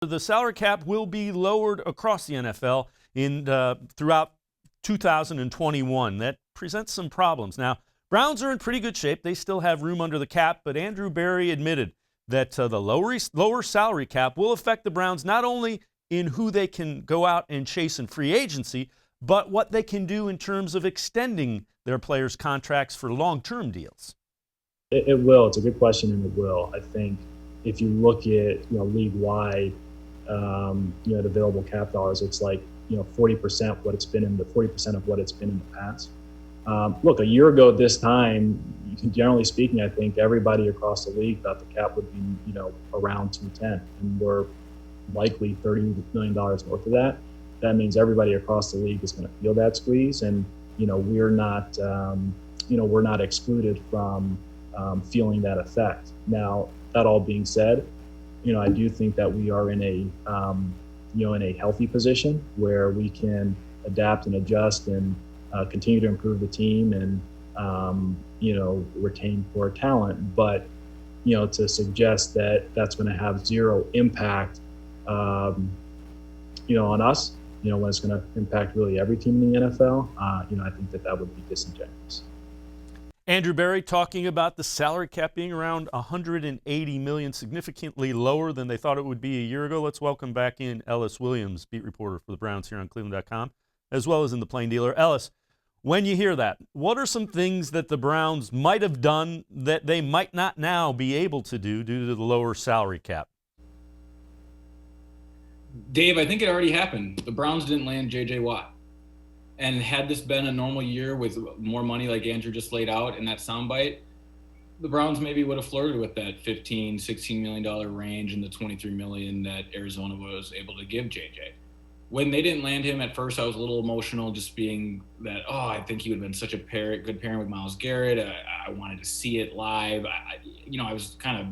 The salary cap will be lowered across the NFL throughout 2021. That presents some problems. Now, Browns are in pretty good shape. They still have room under the cap, but Andrew Berry admitted that the lower salary cap will affect the Browns not only in who they can go out and chase in free agency, but what they can do in terms of extending their players' contracts for long-term deals. It will. It's a good question, and it will. I think if you look at league-wide, the available cap dollars, it's like 40% what it's been in the 40% of what it's been in the past. Look, a year ago this time, generally speaking, I think everybody across the league thought the cap would be around 210, and we're likely $30 million north of that. That means everybody across the league is going to feel that squeeze, and we're not excluded from feeling that effect. Now, that all being said, I do think that we are in a healthy position where we can adapt and adjust and continue to improve the team and retain core talent. But to suggest that that's going to have zero impact, on us, when it's going to impact really every team in the NFL, I think that would be disingenuous. Andrew Berry talking about the salary cap being around $180 million, significantly lower than they thought it would be a year ago. Let's welcome back in Ellis Williams, beat reporter for the Browns here on cleveland.com, as well as in the Plain Dealer. Ellis, when you hear that, what are some things that the Browns might have done that they might not now be able to do due to the lower salary cap? Dave, I think it already happened. The Browns didn't land J.J. Watt. And had this been a normal year with more money like Andrew just laid out in that soundbite, the Browns maybe would have flirted with that $15, $16 million range and the $23 million that Arizona was able to give JJ. When they didn't land him at first, I was a little emotional, just being that, I think he would have been such a good pairing with Myles Garrett. I wanted to see it live. I was kind of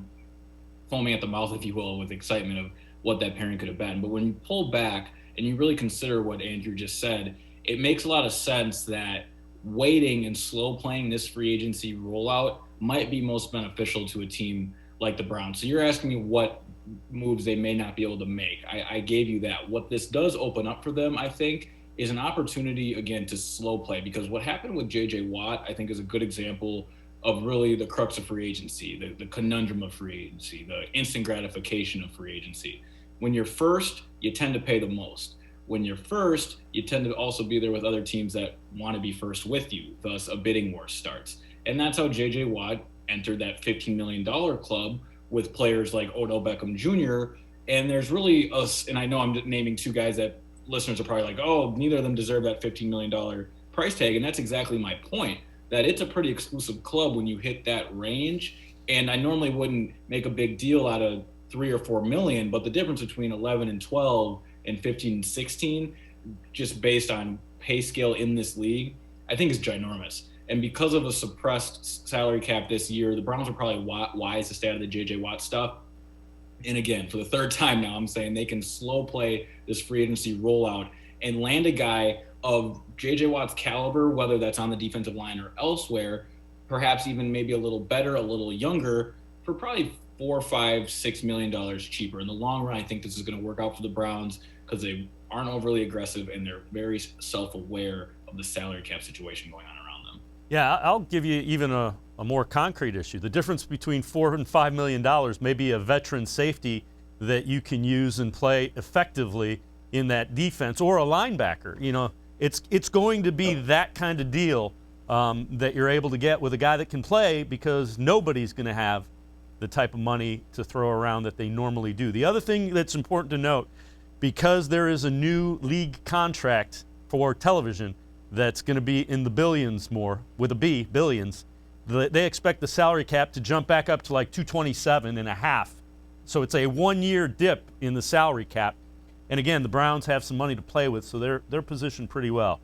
foaming at the mouth, if you will, with excitement of what that pairing could have been. But when you pull back and you really consider what Andrew just said, it makes a lot of sense that waiting and slow playing this free agency rollout might be most beneficial to a team like the Browns. So you're asking me what moves they may not be able to make. I gave you that. What this does open up for them, I think, is an opportunity, again, to slow play. Because what happened with J.J. Watt, I think, is a good example of really the crux of free agency, the conundrum of free agency, the instant gratification of free agency. When you're first, you tend to pay the most. When you're first, you tend to also be there with other teams that want to be first with you. Thus, a bidding war starts. And that's how J.J. Watt entered that $15 million club with players like Odell Beckham Jr. And there's really us, and I know I'm naming two guys that listeners are probably like, neither of them deserve that $15 million price tag. And that's exactly my point, that it's a pretty exclusive club when you hit that range. And I normally wouldn't make a big deal out of 3 or 4 million, but the difference between 11 and 12 and 15 and 16, just based on pay scale in this league, I think is ginormous. And because of a suppressed salary cap this year, the Browns are probably wise to stay out of the J.J. Watt stuff. And again, for the third time now, I'm saying they can slow play this free agency rollout and land a guy of J.J. Watt's caliber, whether that's on the defensive line or elsewhere, perhaps even maybe a little better, a little younger, for probably $4, $5, $6 million cheaper. In the long run, I think this is going to work out for the Browns because they aren't overly aggressive and they're very self-aware of the salary cap situation going on around them. Yeah, I'll give you even a more concrete issue. The difference between $4 and $5 million may be a veteran safety that you can use and play effectively in that defense, or a linebacker. It's going to be that kind of deal that you're able to get with a guy that can play, because nobody's going to have the type of money to throw around that they normally do. The other thing that's important to note, because there is a new league contract for television that's going to be in the billions more, with a B, billions, they expect the salary cap to jump back up to like 227.5. So it's a 1-year dip in the salary cap. And again, the Browns have some money to play with, so they're positioned pretty well.